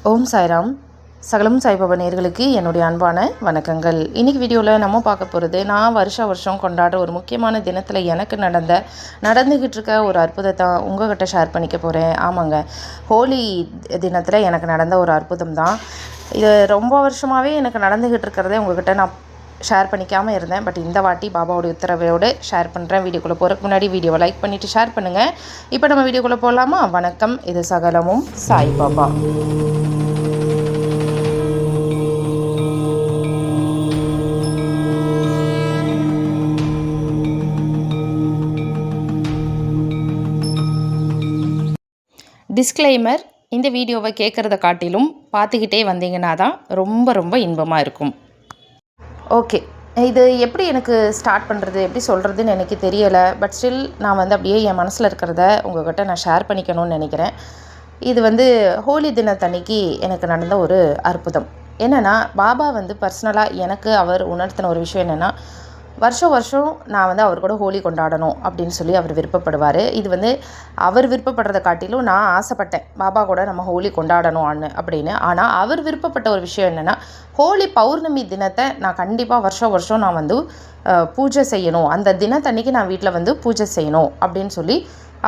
ஓம் சாய்ராம். சகலம் சாய்பாபா நேயர்களுக்கு என்னுடைய அன்பான வணக்கங்கள். இன்றைக்கி வீடியோவில் நம்ம பார்க்க போகிறது, நான் வருஷம் கொண்டாடுற ஒரு முக்கியமான தினத்தில் எனக்கு நடந்துக்கிட்டு இருக்க ஒரு அற்புதத்தை உங்கள்கிட்ட ஷேர் பண்ணிக்க போகிறேன். ஆமாங்க, ஹோலி தினத்தில் எனக்கு நடந்த ஒரு அற்புதம் தான் இது. ரொம்ப வருஷமாகவே எனக்கு நடந்துக்கிட்டு இருக்கிறதே உங்கள்கிட்ட நான் ஷேர் பண்ணிக்காமல் இருந்தேன். பட் இந்த வாட்டி பாபாவோடைய உத்தரவோடு ஷேர் பண்ணுறேன். வீடியோக்குள்ளே போகிறதுக்கு முன்னாடி வீடியோவை லைக் பண்ணிவிட்டு ஷேர் பண்ணுங்கள். இப்போ நம்ம வீடியோக்குள்ளே போகலாமா? வணக்கம், இது சகலமும் சாய்பாபா. டிஸ்க்ளைமர்: இந்த வீடியோவை கேட்குறத காட்டிலும் பார்த்துக்கிட்டே வந்தீங்கன்னா தான் ரொம்ப இன்பமாக இருக்கும். ஓகே, இது எப்படி எனக்கு ஸ்டார்ட் பண்ணுறது, எப்படி சொல்கிறதுன்னு எனக்கு தெரியலை. பட் ஸ்டில் நான் அப்படியே என் மனசில் இருக்கிறத உங்கள்கிட்ட நான் ஷேர் பண்ணிக்கணும்னு நினைக்கிறேன். இது ஹோலி தினத்தன்னைக்கு எனக்கு நடந்த ஒரு அற்புதம். என்னென்னா, பாபா பர்சனலாக எனக்கு அவர் உணர்த்தின ஒரு விஷயம் என்னென்னா, வருஷம் நான் அவர் கூட ஹோலி கொண்டாடணும் அப்படின்னு சொல்லி அவர் விருப்பப்படுவார். இது அவர் விருப்பப்படுறதை காட்டிலும் நான் ஆசைப்பட்டேன், பாபா கூட நம்ம ஹோலி கொண்டாடணும் அப்படின்னு. ஆனால் அவர் விருப்பப்பட்ட ஒரு விஷயம் என்னென்னா, ஹோலி பௌர்ணமி தினத்தை நான் கண்டிப்பாக வருஷம் நான் பூஜை செய்யணும், அந்த தினத்தன்னைக்கு நான் வீட்டில் பூஜை செய்யணும் அப்படின்னு சொல்லி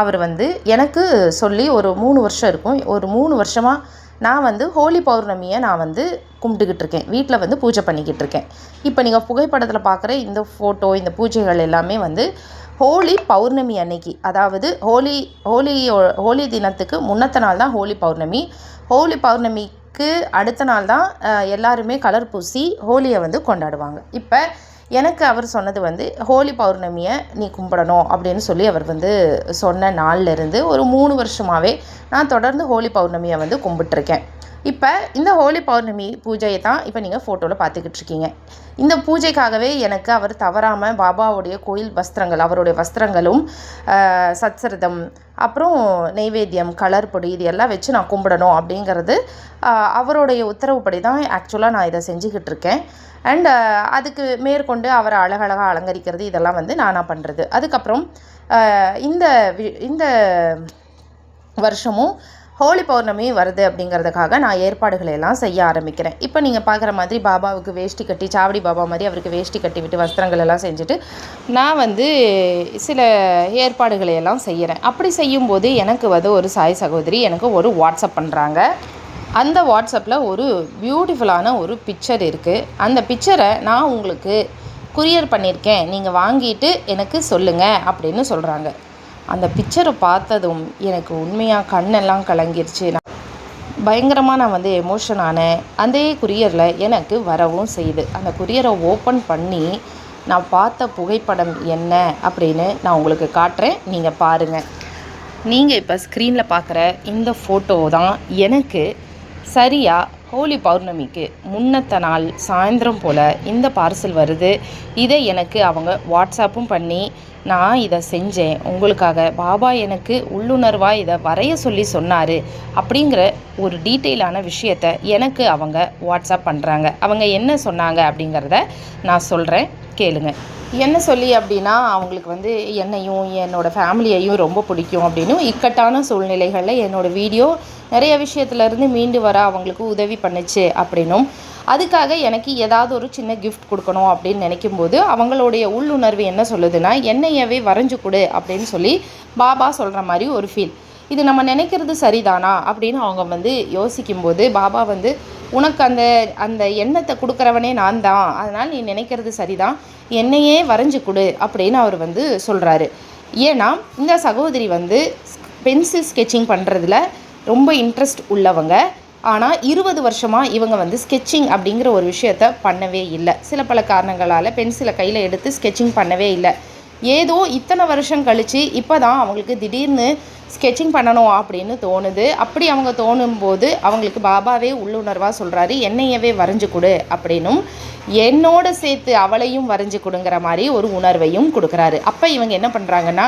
அவர் எனக்கு சொல்லி ஒரு 3 வருஷம் இருக்கும். ஒரு 3 வருஷமாக நான் ஹோலி பௌர்ணமியை நான் கும்பிட்டுக்கிட்டு இருக்கேன், வீட்டில் பூஜை பண்ணிக்கிட்டு இருக்கேன். இப்போ நீங்கள் புகைப்படத்தில் பார்க்குற இந்த ஃபோட்டோ, இந்த பூஜைகள் எல்லாமே ஹோலி பௌர்ணமி அன்னைக்கு, அதாவது ஹோலி தினத்துக்கு முன்னத்த நாள் தான் ஹோலி பௌர்ணமி. ஹோலி பௌர்ணமிக்கு அடுத்த நாள் தான் எல்லாருமே கலர் பூசி ஹோலியை கொண்டாடுவாங்க. இப்போ எனக்கு அவர் சொன்னது ஹோலி பௌர்ணமியை நீ கும்பிடணும் அப்படின்னு சொல்லி அவர் சொன்ன நாள்லேருந்து ஒரு 3 வருஷமாகவே நான் தொடர்ந்து ஹோலி பௌர்ணமியை கும்பிட்டுருக்கேன். இப்போ இந்த ஹோலி பௌர்ணமி பூஜையை தான் இப்போ நீங்கள் ஃபோட்டோவில் பார்த்துக்கிட்டு இருக்கீங்க. இந்த பூஜைக்காகவே எனக்கு அவர் தவறாமல் பாபாவுடைய கோயில் வஸ்திரங்கள், அவருடைய வஸ்திரங்களும் சத்சரதம், அப்புறம் நெய்வேத்தியம், கலர் பொடி, இது எல்லாம் வச்சு நான் கும்பிடணும் அப்படிங்கிறது அவருடைய உத்தரவுப்படி தான் ஆக்சுவலாக நான் இதை செஞ்சுக்கிட்டு இருக்கேன். அண்ட் அதுக்கு மேற்கொண்டு அவரை அழகழகாக அலங்கரிக்கிறது, இதெல்லாம் நானாக பண்ணுறது. அதுக்கப்புறம் இந்த வருஷமும் ஹோலி பௌர்ணமி வருது அப்படிங்கிறதுக்காக நான் ஏற்பாடுகளை எல்லாம் செய்ய ஆரம்பிக்கிறேன். இப்போ நீங்கள் பார்க்குற மாதிரி பாபாவுக்கு வேஷ்டி கட்டி, சாவடி பாபா மாதிரி அவருக்கு வேஷ்டி கட்டி விட்டு வஸ்திரங்கள் எல்லாம் செஞ்சுட்டு நான் சில ஏற்பாடுகளை எல்லாம் செய்கிறேன். அப்படி செய்யும்போது எனக்கு ஒரு சாய் சகோதரி எனக்கு ஒரு வாட்ஸ்அப் பண்ணுறாங்க. அந்த வாட்ஸ்அப்பில் ஒரு பியூட்டிஃபுல்லான ஒரு பிக்சர் இருக்குது. அந்த பிக்சரை நான் உங்களுக்கு குரியர் பண்ணியிருக்கேன், நீங்கள் வாங்கிட்டு எனக்கு சொல்லுங்கள் அப்படின்னு சொல்கிறாங்க. அந்த பிக்சரை பார்த்ததும் எனக்கு உண்மையாக கண்ணெல்லாம் கலங்கிருச்சு. பயங்கரமாக நான் எமோஷன் ஆனேன். அந்த குரியரில் எனக்கு வரவும் செய்யுது. அந்த குரியரை ஓப்பன் பண்ணி நான் பார்த்த புகைப்படம் என்ன அப்படின்னு நான் உங்களுக்கு காட்டுறேன், நீங்கள் பாருங்கள். நீங்கள் இப்போ ஸ்க்ரீனில் பார்க்குற இந்த ஃபோட்டோ தான் எனக்கு சரியாக ஹோலி பௌர்ணமிக்கு முன்னத்த நாள் சாயந்தரம் போல் இந்த பார்சல் வருது. இதை எனக்கு அவங்க வாட்ஸ்அப்பும் பண்ணி, நான் இதை செஞ்சேன் உங்களுக்காக, பாபா எனக்கு உள்ளுணர்வாக இதை வரைய சொல்லி சொன்னார் அப்படிங்கிற ஒரு டீட்டெயிலான விஷயத்தை எனக்கு அவங்க வாட்ஸ்அப் பண்ணுறாங்க. அவங்க என்ன சொன்னாங்க அப்படிங்கிறத நான் சொல்கிறேன், கேளுங்க. என்ன சொல்லி அப்படின்னா, அவங்களுக்கு என்னையும் என்னோடய ஃபேமிலியையும் ரொம்ப பிடிக்கும் அப்படின்னு, இக்கட்டான சூழ்நிலைகளில் என்னோடய வீடியோ நிறைய விஷயத்துலேருந்து மீண்டு வர அவங்களுக்கு உதவி பண்ணுச்சு அப்படின்னும், அதுக்காக எனக்கு ஏதாவது ஒரு சின்ன கிஃப்ட் கொடுக்கணும் அப்படின்னு நினைக்கும்போது அவங்களுடைய உள்ளுணர்வு என்ன சொல்லுதுன்னா, என்னையவே வரைஞ்சு கொடு அப்படின்னு சொல்லி பாபா சொல்கிற மாதிரி ஒரு ஃபீல். இது நம்ம நினைக்கிறது சரிதானா அப்படின்னு அவங்க யோசிக்கும்போது, பாபா உனக்கு அந்த எண்ணத்தை கொடுக்குறவனே நான் தான், அதனால் நீ நினைக்கிறது சரிதான், என்னையே வரைஞ்சு கொடு அப்படின்னு அவர் சொல்கிறாரு. ஏன்னா இந்த சகோதரி பென்சில் ஸ்கெட்சிங் பண்ணுறதுல ரொம்ப இன்ட்ரெஸ்ட் உள்ளவங்க. ஆனால் 20 வருஷமாக இவங்க ஸ்கெட்சிங் அப்படிங்கிற ஒரு விஷயத்த பண்ணவே இல்லை. சில பல காரணங்களால் பென்சிலை கையில் எடுத்து ஸ்கெட்சிங் பண்ணவே இல்லை. ஏதோ இத்தனை வருஷம் கழித்து இப்போ தான் அவங்களுக்கு திடீர்னு ஸ்கெட்சிங் பண்ணணும் அப்படின்னு தோணுது. அப்படி அவங்க தோணும்போது அவங்களுக்கு பாபாவே உள்ளுணர்வாக சொல்கிறாரு, என்னையவே வரைஞ்சு கொடு அப்படின்னும், என்னோட சேர்த்து அவளையும் வரைஞ்சு கொடுங்கிற மாதிரி ஒரு உணர்வையும் கொடுக்குறாரு. அப்போ இவங்க என்ன பண்ணுறாங்கன்னா,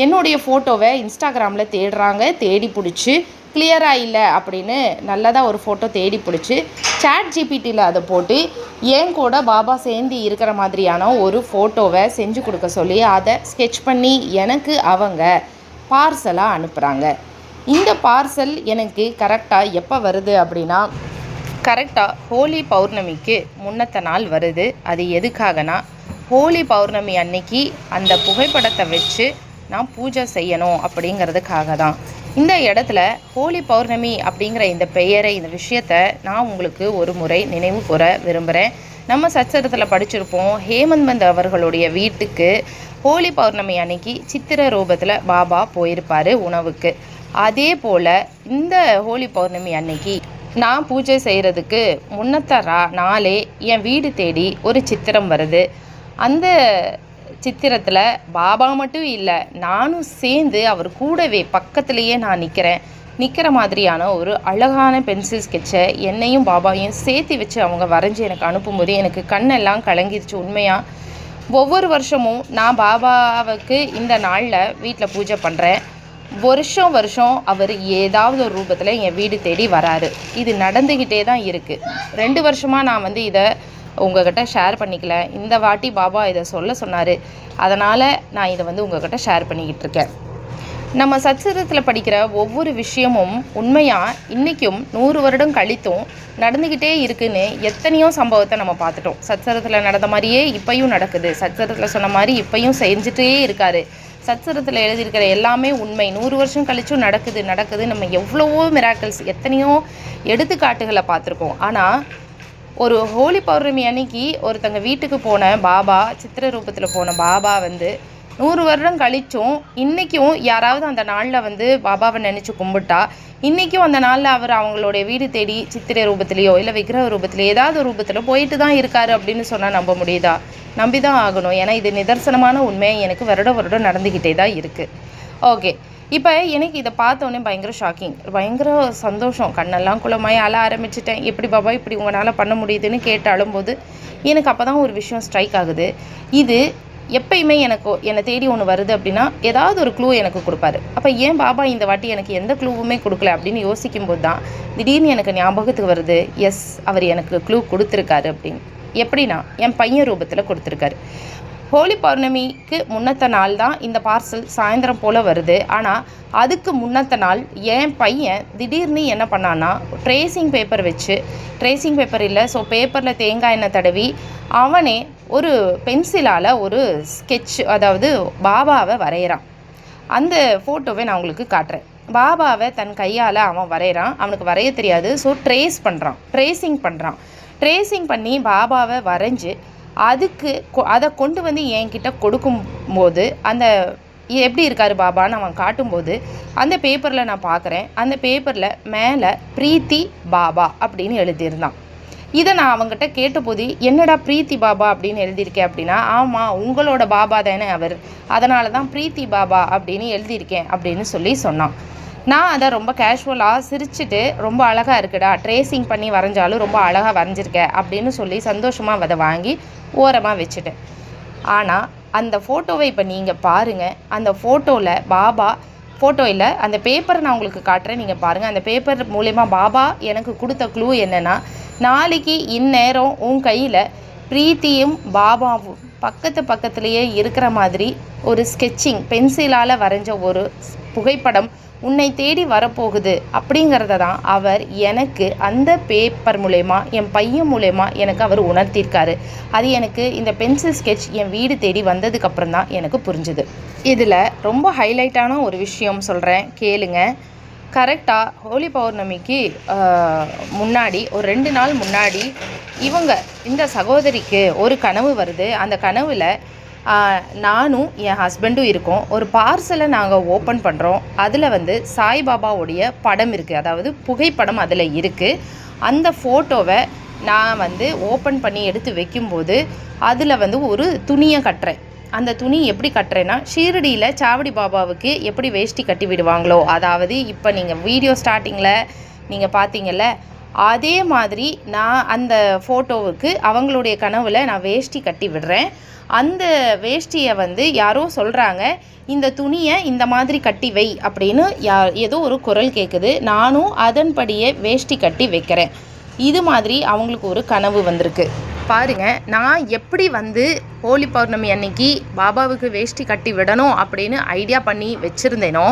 என்னுடைய ஃபோட்டோவை இன்ஸ்டாகிராமில் தேடுறாங்க. தேடி பிடிச்சி கிளியராக இல்லை அப்படின்னு நல்லதாக ஒரு ஃபோட்டோ தேடி பிடிச்சி சாட் ஜிபிடியில் அதை போட்டு ஏன் கூட பாபா சேர்ந்து இருக்கிற மாதிரியான ஒரு ஃபோட்டோவை செஞ்சு கொடுக்க சொல்லி அதை ஸ்கெட்ச் பண்ணி எனக்கு அவங்க பார்சலாக அனுப்புகிறாங்க. இந்த பார்சல் எனக்கு கரெக்டாக எப்போ வருது அப்படின்னா, கரெக்டாக ஹோலி பௌர்ணமிக்கு முன்னத்த நாள் வருது. அது எதுக்காகனா, ஹோலி பௌர்ணமி அன்னைக்கு அந்த புகைப்படத்தை வச்சு நான் பூஜை செய்யணும் அப்படிங்கிறதுக்காக தான். இந்த இடத்துல ஹோலி பௌர்ணமி அப்படிங்கிற இந்த பெயரை, இந்த விஷயத்தை நான் உங்களுக்கு ஒரு முறை நினைவு கூற விரும்புகிறேன். நம்ம சச்சரத்தில் படிச்சிருப்போம், ஹேமந்த் அவர்களுடைய வீட்டுக்கு ஹோலி பௌர்ணமி அன்னைக்கு சித்திர ரூபத்தில் பாபா போயிருப்பார் உணவுக்கு. அதே போல் இந்த ஹோலி பௌர்ணமி அன்னைக்கு நான் பூஜை செய்கிறதுக்கு முன்னத்த நாளே என் வீடு தேடி ஒரு சித்திரம் வருது. அந்த சித்திரத்தில் பாபா மட்டும் இல்லை, நானும் சேர்ந்து அவர் கூடவே பக்கத்துலேயே நான் நிற்கிற மாதிரியான ஒரு அழகான பென்சில் ஸ்கெட்சை என்னையும் பாபாவையும் சேர்த்து வச்சு அவங்க வரைஞ்சி எனக்கு அனுப்பும்போது எனக்கு கண்ணெல்லாம் கலங்கிருச்சு. உண்மையாக ஒவ்வொரு வருஷமும் நான் பாபாவுக்கு இந்த நாளில் வீட்டில் பூஜை பண்ணுறேன். வருஷம் அவர் ஏதாவது ஒரு ரூபத்தில் என் வீடு தேடி வராரு. இது நடந்துக்கிட்டே தான் இருக்குது. 2 வருஷமாக நான் இதை உங்கள்கிட்ட ஷேர் பண்ணிக்கல. இந்த வாட்டி பாபா இதை சொன்னார், அதனால் நான் இதை உங்கள்கிட்ட ஷேர் பண்ணிக்கிட்டு இருக்கேன். நம்ம சச்சரத்தில் படிக்கிற ஒவ்வொரு விஷயமும் உண்மையாக இன்றைக்கும் 100 வருடம் கழித்தும் நடந்துக்கிட்டே இருக்குன்னு எத்தனையோ சம்பவத்தை நம்ம பார்த்துட்டோம். சச்சரத்தில் நடந்த மாதிரியே இப்பையும் நடக்குது. சச்சரத்தில் சொன்ன மாதிரி இப்பையும் செஞ்சுட்டே இருக்காரு. சச்சரத்தில் எழுதியிருக்கிற எல்லாமே உண்மை. 100 வருஷம் கழிச்சும் நடக்குது. நம்ம எவ்வளவோ மிராக்கிள்ஸ், எத்தனையோ எடுத்துக்காட்டுகளை பார்த்துருக்கோம். ஆனால் ஒரு ஹோலி பௌர்ணமி அன்னைக்கு ஒருத்தங்க வீட்டுக்கு போன பாபா, சித்திர ரூபத்தில் போன பாபா 100 வருடம் கழிச்சும் இன்றைக்கும் யாராவது அந்த நாளில் பாபாவை நினச்சி கும்பிட்டா, இன்றைக்கும் அந்த நாளில் அவர் அவங்களுடைய வீடு தேடி சித்திரை ரூபத்திலேயோ இல்லை விக்கிரக ரூபத்திலேயோ ஏதாவது ஒரு ரூபத்தில் போயிட்டு தான் இருக்காரு அப்படின்னு சொன்னால் நம்ப முடியுதா? நம்பி தான் ஆகணும். ஏன்னா இது நிதர்சனமான உண்மை. எனக்கு வருடம் நடந்துக்கிட்டே தான் இருக்குது. ஓகே, இப்போ எனக்கு இதை பார்த்தோன்னே பயங்கர ஷாக்கிங், பயங்கர சந்தோஷம். கண்ணெல்லாம் குளமாய் அழ ஆரம்பிச்சிட்டேன். எப்படி பாபா இப்படி உங்களால் பண்ண முடியுதுன்னு கேட்டாலும் போது எனக்கு அப்போ தான் ஒரு விஷயம் ஸ்ட்ரைக் ஆகுது. இது எப்பயுமே என்னை தேடி ஒன்று வருது அப்படின்னா ஏதாவது ஒரு க்ளூ எனக்கு கொடுப்பாரு. அப்போ ஏன் பாபா இந்த வாட்டி எனக்கு எந்த க்ளூவுமே கொடுக்கல அப்படின்னு யோசிக்கும்போது தான் திடீர்னு எனக்கு ஞாபகத்துக்கு வருது, எஸ், அவர் எனக்கு க்ளூ கொடுத்துருக்காரு அப்படின்னு. எப்படின்னா என் பையன் ரூபத்தில் கொடுத்துருக்காரு. ஹோலி பௌர்ணமிக்கு முன்னத்த நாள் தான் இந்த பார்சல் சாயந்தரம் போல் வருது. ஆனால் அதுக்கு முன்னத்த நாள் என் பையன் திடீர்னு என்ன பண்ணான்னா, ட்ரேசிங் பேப்பர் வச்சு, ட்ரேசிங் பேப்பர் இல்லை, ஸோ பேப்பரில் தேங்காய் எண்ணெய் தடவி அவனே ஒரு பென்சிலால் ஒரு ஸ்கெட்ச், அதாவது பாபாவை வரைகிறான். அந்த ஃபோட்டோவை நான் உங்களுக்கு காட்டுறேன். பாபாவை தன் கையால் அவன் வரைகிறான். அவனுக்கு வரைய தெரியாது. ஸோ ட்ரேசிங் பண்ணுறான் பண்ணி பாபாவை வரைஞ்சி அதை கொண்டு என்கிட்ட கொடுக்கும்போது அந்த எப்படி இருக்கார் பாபான்னு அவன் காட்டும்போது அந்த பேப்பரில் நான் பார்க்குறேன். அந்த பேப்பரில் மேலே பிரீத்தி பாபா அப்படின்னு எழுதியிருந்தான். இதை நான் அவங்ககிட்ட கேட்டபோது, என்னடா பிரீத்தி பாபா அப்படின்னு எழுதியிருக்கேன் அப்படின்னா, ஆமாம், உங்களோட பாபா தானே அவர், அதனால தான் பிரீத்தி பாபா அப்படின்னு எழுதியிருக்கேன் அப்படின்னு சொன்னான். நான் அதை ரொம்ப கேஷுவலாக சிரிச்சுட்டு, ரொம்ப அழகாக இருக்குடா, ட்ரேசிங் பண்ணி வரைஞ்சாலும் ரொம்ப அழகாக வரைஞ்சிருக்கேன் அப்படின்னு சொல்லி சந்தோஷமாக அதை வாங்கி ஓரமாக வச்சுட்டேன். ஆனால் அந்த ஃபோட்டோவை இப்போ நீங்கள் பாருங்கள். அந்த ஃபோட்டோவில் பாபா ஃபோட்டோ இல்லை, அந்த பேப்பரை நான் உங்களுக்கு காட்டுறேன், நீங்கள் பாருங்கள். அந்த பேப்பர் மூலயமா பாபா எனக்கு கொடுத்த க்ளூ என்னென்னா, நாளைக்கு இந்நேரம் உன் கையில் பிரீத்தியும் பாபாவும் பக்கத்துலேயே இருக்கிற மாதிரி ஒரு ஸ்கெட்சிங் பென்சிலால் வரைஞ்ச ஒரு புகைப்படம் உன்னை தேடி வரப்போகுது அப்படிங்கிறத தான் அவர் எனக்கு அந்த பேப்பர் மூலயமா, என் பையன் மூலயமா எனக்கு அவர் உணர்த்தியிருக்காரு. அது எனக்கு இந்த பென்சில் ஸ்கெட்ச் என் வீடு தேடி வந்ததுக்கப்புறம் தான் எனக்கு புரிஞ்சுது. இதில் ரொம்ப ஹைலைட்டான ஒரு விஷயம் சொல்கிறேன், கேளுங்க. கரெக்டாக ஹோலி பௌர்ணமிக்கு முன்னாடி ஒரு 2 நாள் முன்னாடி இந்த சகோதரிக்கு ஒரு கனவு வருது. அந்த கனவில் நானும் என் ஹஸ்பண்டும் இருக்கோம். ஒரு பார்சலை நாங்கள் ஓப்பன் பண்ணுறோம். அதில் சாய்பாபாவுடைய படம் இருக்குது, அதாவது புகைப்படம் அதில் இருக்குது. அந்த ஃபோட்டோவை நான் ஓப்பன் பண்ணி எடுத்து வைக்கும்போது அதில் ஒரு துணியை கட்டுறேன். அந்த துணி எப்படி கட்டுறேன்னா, ஷீரடியில் சாவடி பாபாவுக்கு எப்படி வேஷ்டி கட்டி விடுவாங்களோ, அதாவது இப்போ நீங்கள் வீடியோ ஸ்டார்டிங்கில் நீங்கள் பார்த்தீங்கல்ல, அதே மாதிரி நான் அந்த ஃபோட்டோவுக்கு அவங்களுடைய கனவில் நான் வேஷ்டி கட்டி விடுறேன். அந்த வேஷ்டியை யாரோ சொல்கிறாங்க, இந்த துணியை இந்த மாதிரி கட்டி வை அப்படின்னு ஏதோ ஒரு குரல் கேட்குது. நானும் அதன்படியே வேஷ்டி கட்டி வைக்கிறேன். இது மாதிரி அவங்களுக்கு ஒரு கனவு வந்திருக்கு. பாருங்கள், நான் எப்படி வந்து ஹோலி பௌர்ணமி அன்னைக்கு பாபாவுக்கு வேஷ்டி கட்டி விடணும் அப்படின்னு ஐடியா பண்ணி வச்சுருந்தேனோ,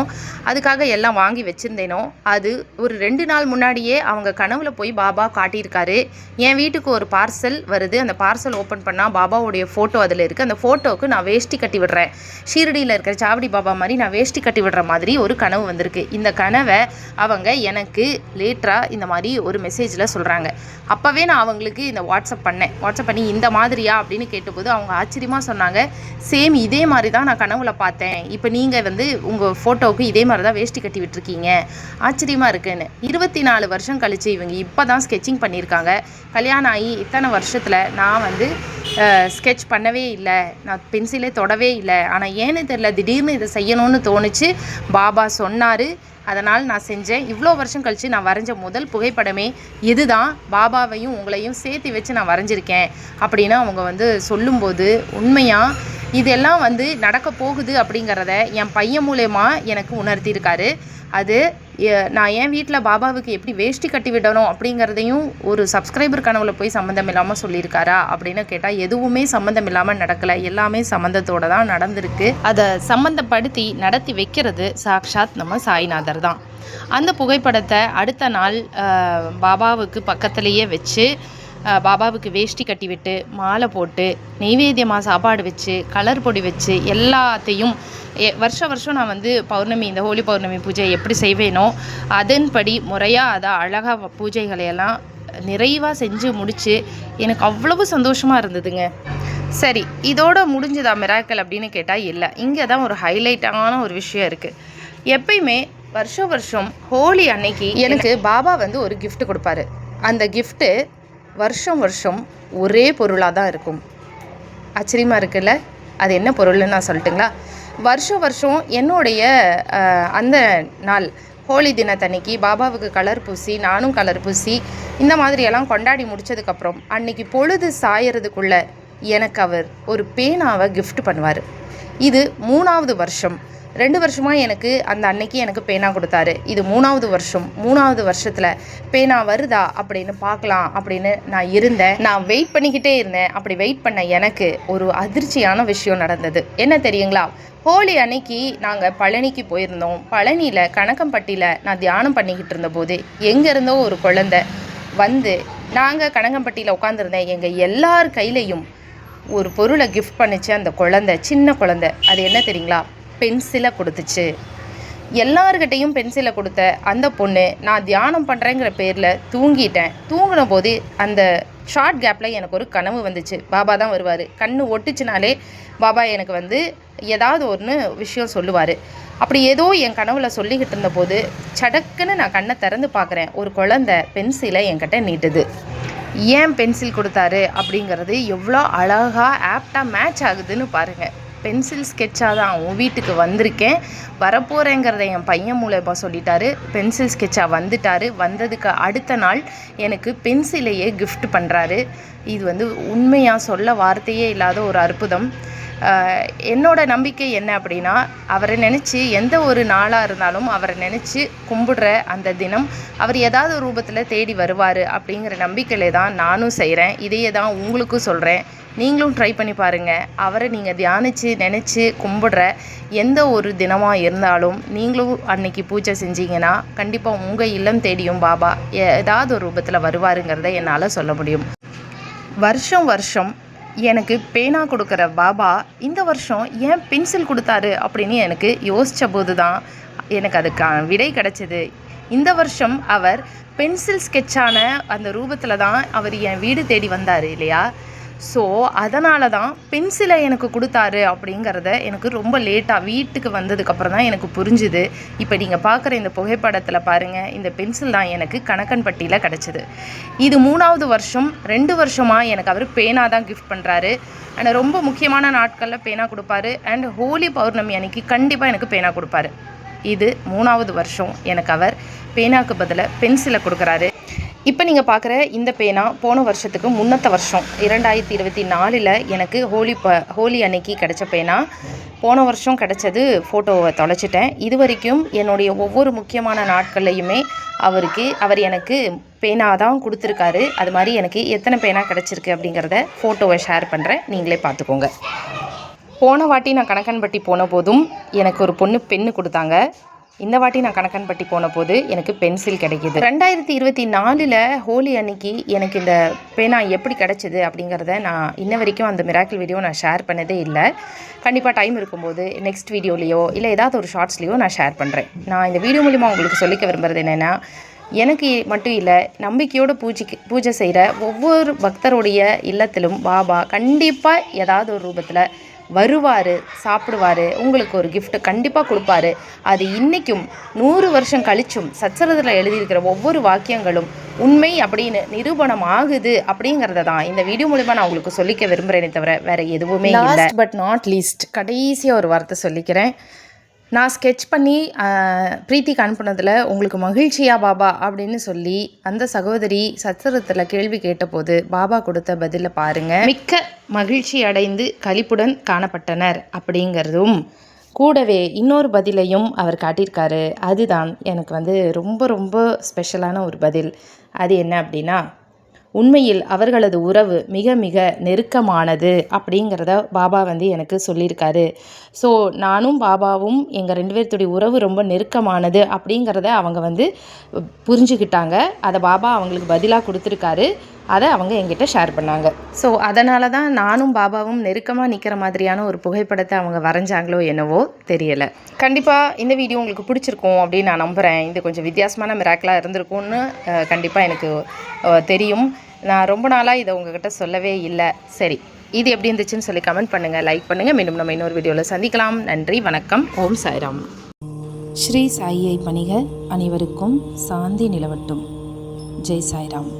அதுக்காக எல்லாம் வாங்கி வச்சுருந்தேனோ, அது ஒரு 2 நாள் முன்னாடியே அவங்க கனவுல போய் பாபா காட்டியிருக்காரு. என் வீட்டுக்கு ஒரு பார்சல் வருது. அந்த பார்சல் ஓப்பன் பண்ணால் பாபாவுடைய ஃபோட்டோ அதில் இருக்குது. அந்த ஃபோட்டோவுக்கு நான் வேஷ்டி கட்டி விடுறேன். ஷீரடியில் இருக்கிற சாவடி பாபா மாதிரி நான் வேஷ்டி கட்டி விடுற மாதிரி ஒரு கனவு வந்திருக்கு. இந்த கனவை அவங்க எனக்கு லேட்டராக இந்த மாதிரி ஒரு மெசேஜில் சொல்கிறாங்க. அப்போவே நான் அவங்களுக்கு இந்த வாட்ஸ்அப் பண்ணி இந்த மாதிரியா அப்படின்னு கேட்டபோது அவங்க ஆச்சரியமாக சொன்னாங்க, சேம் இதே மாதிரி தான் நான் கனவுல பார்த்தேன். இப்போ நீங்கள் வந்து உங்கள் ஃபோட்டோவுக்கு இதே மாதிரி தான் வேஷ்டி கட்டி விட்டுருக்கீங்க, ஆச்சரியமாக இருக்குன்னு. 24 வருஷம் கழிச்சு இவங்க இப்போ தான் ஸ்கெட்சிங் பண்ணியிருக்காங்க. கல்யாணம் ஆகி இத்தனை வருஷத்தில் நான் வந்து ஸ்கெட்ச் பண்ணவே இல்லை, நான் பென்சிலே தொடவே இல்லை. ஆனால் ஏன்னு தெரியல, திடீர்னு இதை செய்யணும்னு தோணுச்சு. பாபா சொன்னார், அதனால் நான் செஞ்சேன். இவ்வளோ வருஷம் கழித்து நான் வரைஞ்ச முதல் புகைப்படமே இதுதான். பாபாவையும் உங்களையும் சேர்த்து வச்சு நான் வரைஞ்சிருக்கேன் அப்படின்னு அவங்க வந்து சொல்லும்போது, உண்மையாக இதெல்லாம் வந்து நடக்க போகுது அப்படிங்கிறத என் பையன் மூலமா எனக்கு உணர்த்தியிருக்காரு. அது நான் என் வீட்டில் பாபாவுக்கு எப்படி வேஷ்டி கட்டி விடணும் அப்படிங்கிறதையும் ஒரு சப்ஸ்கிரைபர் கனவுல போய் சம்மந்தம் இல்லாமல் சொல்லியிருக்காரா அப்படின்னு கேட்டால் எதுவுமே சம்மந்தம் இல்லாமல் நடக்கலை. எல்லாமே சம்மந்தத்தோடு தான் நடந்திருக்கு. அதை சம்மந்தப்படுத்தி நடத்தி வைக்கிறது சாக்ஷாத் நம்ம சாய்நாதர் தான். அந்த புகைப்படத்தை அடுத்த நாள் பாபாவுக்கு பக்கத்துலேயே வச்சு பாபாவுக்கு வேஷ்டி கட்டி விட்டு மாலை போட்டு நெய்வேத்தியமாக சாப்பாடு வச்சு கலர் பொடி வச்சு எல்லாத்தையும் வருஷம் நான் வந்து பௌர்ணமி, இந்த ஹோலி பௌர்ணமி பூஜை எப்படி செய்வேனோ அதன்படி முறையாக அதை அழகாக பூஜைகளையெல்லாம் நிறைவாக செஞ்சு முடித்து எனக்கு அவ்வளவு சந்தோஷமாக இருந்ததுங்க. சரி, இதோட முடிஞ்சதா மிராக்கல் அப்படின்னு கேட்டால் இல்லை. இங்கே தான் ஒரு ஹைலைட்டான ஒரு விஷயம் இருக்குது. எப்பயுமே வருஷம் ஹோலி அன்னைக்கு எனக்கு பாபா வந்து ஒரு கிஃப்ட் கொடுப்பாரு. அந்த கிஃப்ட்டு வருஷம் ஒரே பொருளாக தான் இருக்கும். ஆச்சரியமாக இருக்குல்ல? அது என்ன பொருள்னு நான் சொல்லட்டுங்களா? வருஷம் என்னுடைய அந்த நாள் ஹோலி தினத்தன்னைக்கு பாபாவுக்கு கலர் பூசி, நானும் கலர் பூசி இந்த மாதிரியெல்லாம் கொண்டாடி முடித்ததுக்கப்புறம் அன்னைக்கு பொழுது சாயறதுக்குள்ளே எனக்கு அவர் ஒரு பேனாவை கிஃப்ட் பண்ணுவார். இது 3வது வருஷம். 2 வருஷமாக எனக்கு அந்த அன்னைக்கு எனக்கு பேனா கொடுத்தாரு. இது 3வது வருஷம். 3வது வருஷத்தில் பேனா வருதா அப்படின்னு பார்க்கலாம் அப்படின்னு நான் இருந்தேன். நான் வெயிட் பண்ணிக்கிட்டே இருந்தேன். அப்படி வெயிட் பண்ண எனக்கு ஒரு அதிர்ச்சியான விஷயம் நடந்தது. என்ன தெரியுங்களா? ஹோலி அன்னைக்கு நாங்கள் பழனிக்கு போயிருந்தோம். பழனியில் கனகம்பட்டியில் நான் தியானம் பண்ணிக்கிட்டு இருந்தபோது எங்கேருந்தோ ஒரு குழந்தை வந்து, நாங்கள் கனகம்பட்டியில் உட்காந்துருந்தேன், எங்கள் எல்லார் கையிலையும் ஒரு பொருளை கிஃப்ட் பண்ணிச்சு. அந்த குழந்தை, சின்ன குழந்தை. அது என்ன தெரியுங்களா? பென்சிலை கொடுத்துச்சு. எல்லார்கிட்டையும் பென்சிலை கொடுத்த அந்த பொண்ணு, நான் தியானம் பண்ணுறேங்கிற பேரில் தூங்கிட்டேன். தூங்கின போது அந்த ஷார்ட் கேப்பில் எனக்கு ஒரு கனவு வந்துச்சு. பாபா தான் வருவார். கண்ணு ஒட்டுச்சுனாலே பாபா எனக்கு வந்து ஏதாவது ஒன்று விஷயம் சொல்லுவார். அப்படி ஏதோ என் கனவுல சொல்லிக்கிட்டு இருந்தபோது சடக்குன்னு நான் கண்ணை திறந்து பார்க்குறேன். ஒரு குழந்தை பென்சிலை என்கிட்ட நீட்டுது. ஏன் பென்சில் கொடுத்தாரு அப்படிங்கிறது எவ்வளோ அழகாக ஆப்டாக மேட்ச் ஆகுதுன்னு பாருங்கள். பென்சில் ஸ்கெட்சாக தான் உன் வீட்டுக்கு வந்திருக்கேன், வரப்போகிறேங்கிறத என் பையன் மூலமாக சொல்லிட்டாரு. பென்சில் ஸ்கெட்சாக வந்துட்டார். வந்ததுக்கு அடுத்த நாள் எனக்கு பென்சிலையே கிஃப்ட் பண்ணுறாரு. இது வந்து உண்மையாக சொல்ல வார்த்தையே இல்லாத ஒரு அற்புதம். என்னோட நம்பிக்கை என்ன அப்படின்னா, அவரை நினச்சி எந்த ஒரு நாளாக இருந்தாலும் அவரை நினச்சி கும்பிடுற அந்த தினம் அவர் ஏதாவது ஒரு ரூபத்தில் தேடி வருவார் அப்படிங்கிற நம்பிக்கையிலே தான் நானும் செய்கிறேன். இதையே தான் உங்களுக்கும் சொல்கிறேன். நீங்களும் ட்ரை பண்ணி பாருங்கள். அவரை நீங்கள் தியானித்து நினச்சி கும்பிடுற எந்த ஒரு தினமாக இருந்தாலும் நீங்களும் அன்னைக்கு பூஜை செஞ்சீங்கன்னா கண்டிப்பாக உங்கள் இல்லம் தேடியும் பாபா ஏதாவது ஒரு ரூபத்தில் வருவாருங்கிறத என்னால் சொல்ல முடியும். வருஷம் எனக்கு பேனா கொடுக்குற பாபா இந்த வருஷம் ஏன் பென்சில் கொடுத்தாரு அப்படின்னு எனக்கு யோசித்த போது தான் எனக்கு அதுக்கான விடை கிடச்சிது. இந்த வருஷம் அவர் பென்சில் ஸ்கெட்சான அந்த ரூபத்தில் தான் அவர் என் வீடு தேடி வந்தார் இல்லையா? ஸோ அதனால தான் பென்சிலை எனக்கு கொடுத்தாரு அப்படிங்கிறத எனக்கு ரொம்ப லேட்டாக வீட்டுக்கு வந்ததுக்கப்புறம் தான் எனக்கு புரிஞ்சுது. இப்போ நீங்கள் பார்க்குற இந்த புகைப்படத்தில் பாருங்கள், இந்த பென்சில் தான் எனக்கு கனகன்பட்டியில் கிடச்சிது. இது 3வது வருஷம். 2 வருஷமாக எனக்கு அவர் பேனா தான் கிஃப்ட் பண்ணுறாரு. ஆனால் ரொம்ப முக்கியமான நாட்களில் பேனா கொடுப்பாரு. அண்ட் ஹோலி பௌர்ணமி அன்னைக்கு கண்டிப்பாக எனக்கு பேனா கொடுப்பாரு. இது 3வது வருஷம் எனக்கு அவர் பேனாக்கு பதிலாக பென்சிலை கொடுக்குறாரு. இப்போ நீங்கள் பார்க்குற இந்த பேனா போன வருஷத்துக்கு முன்னத்த வருஷம் 2024 எனக்கு ஹோலி அன்னைக்கு கிடச்ச பேனா. போன வருஷம் கிடச்சது ஃபோட்டோவை தொலைச்சிட்டேன். இது வரைக்கும் என்னுடைய ஒவ்வொரு முக்கியமான நாட்கள்லையுமே அவர் எனக்கு பேனா தான் கொடுத்துருக்காரு. அது மாதிரி எனக்கு எத்தனை பேனா கிடச்சிருக்கு அப்படிங்கிறத ஃபோட்டோவை ஷேர் பண்ணுறேன், நீங்களே பார்த்துக்கோங்க. போன வாட்டி நான் கணக்கன்பட்டி போன போதும் எனக்கு ஒரு பொண்ணு பென்னு கொடுத்தாங்க. இந்த வாட்டி நான் கணக்கன்பட்டி போன போது எனக்கு பென்சில் கிடைக்கிது. 2024 ஹோலி அன்னைக்கு எனக்கு இந்த பேனா எப்படி கிடச்சிது அப்படிங்கிறத நான் இன்ன வரைக்கும் அந்த மிராக்கிள் வீடியோ நான் ஷேர் பண்ணதே இல்லை. கண்டிப்பாக டைம் இருக்கும்போது நெக்ஸ்ட் வீடியோலையோ இல்லை ஏதாவது ஒரு ஷார்ட்ஸ்லையோ நான் ஷேர் பண்ணுறேன். நான் இந்த வீடியோ மூலிமா உங்களுக்கு சொல்லிக்க விரும்புகிறது என்னென்னா, எனக்கு மட்டும் இல்லை, நம்பிக்கையோடு பூஜை செய்கிற ஒவ்வொரு பக்தருடைய இல்லத்திலும் பாபா கண்டிப்பாக ஏதாவது ஒரு ரூபத்தில் வருவார், சாப்பிடுவார், உங்களுக்கு ஒரு கிஃப்ட் கண்டிப்பாக கொடுப்பாரு. அது இன்றைக்கும் 100 வருஷம் கழிச்சும் சச்சரத்தில் எழுதியிருக்கிற ஒவ்வொரு வாக்கியங்களும் உண்மை அப்படின்னு நிரூபணம் ஆகுது அப்படிங்கிறத தான் இந்த வீடியோ மூலிமா நான் உங்களுக்கு சொல்லிக்க விரும்புகிறேனே தவிர வேறு எதுவுமே இல்லை. பட் நாட் லீஸ்ட் கடைசியாக ஒரு வார்த்தை சொல்லிக்கிறேன். நான் ஸ்கெட்ச் பண்ணி ப்ரீத்திக்கு அனுப்புனதில் உங்களுக்கு மகிழ்ச்சியா பாபா அப்படின்னு சொல்லி அந்த சகோதரி சத்திரத்தில் கேள்வி கேட்டபோது பாபா கொடுத்த பதிலை பாருங்கள். மிக்க மகிழ்ச்சி அடைந்து களிப்புடன் காணப்பட்டனர் அப்படிங்கிறதும் கூடவே இன்னொரு பதிலையும் அவர் காட்டியிருக்காரு. அதுதான் எனக்கு ரொம்ப ரொம்ப ஸ்பெஷலான ஒரு பதில். அது என்ன அப்படின்னா, உண்மையில் அவர்களது உறவு மிக மிக நெருக்கமானது அப்படிங்கிறத பாபா எனக்கு சொல்லியிருக்காரு. ஸோ நானும் பாபாவும் எங்கள் 2 பேர்த்துடைய உறவு ரொம்ப நெருக்கமானது அப்படிங்கிறத அவங்க புரிஞ்சுக்கிட்டாங்க. அதை பாபா அவங்களுக்கு பதிலாக கொடுத்துருக்காரு. அதை அவங்க என்கிட்ட ஷேர் பண்ணாங்க. ஸோ அதனால தான் நானும் பாபாவும் நெருக்கமாக நிற்கிற மாதிரியான ஒரு புகைப்படத்தை அவங்க வரைஞ்சாங்களோ என்னவோ தெரியலை. கண்டிப்பாக இந்த வீடியோ உங்களுக்கு பிடிச்சிருக்கும் அப்படின்னு நான் நம்புகிறேன். இது கொஞ்சம் வித்தியாசமான மிராக்கிளாக இருந்திருக்கும்னு கண்டிப்பாக எனக்கு தெரியும். நான் ரொம்ப நாளாக இதை உங்ககிட்ட சொல்லவே இல்லை. சரி, இது எப்படி இருந்துச்சுன்னு சொல்லி கமெண்ட் பண்ணுங்கள், லைக் பண்ணுங்கள். மீண்டும் நம்ம இன்னொரு வீடியோவில் சந்திக்கலாம். நன்றி, வணக்கம். ஓம் சாய்ராம். ஸ்ரீ சாயியை பணிக, அனைவருக்கும் சாந்தி நிலவட்டும். ஜெய் சாய்ராம்.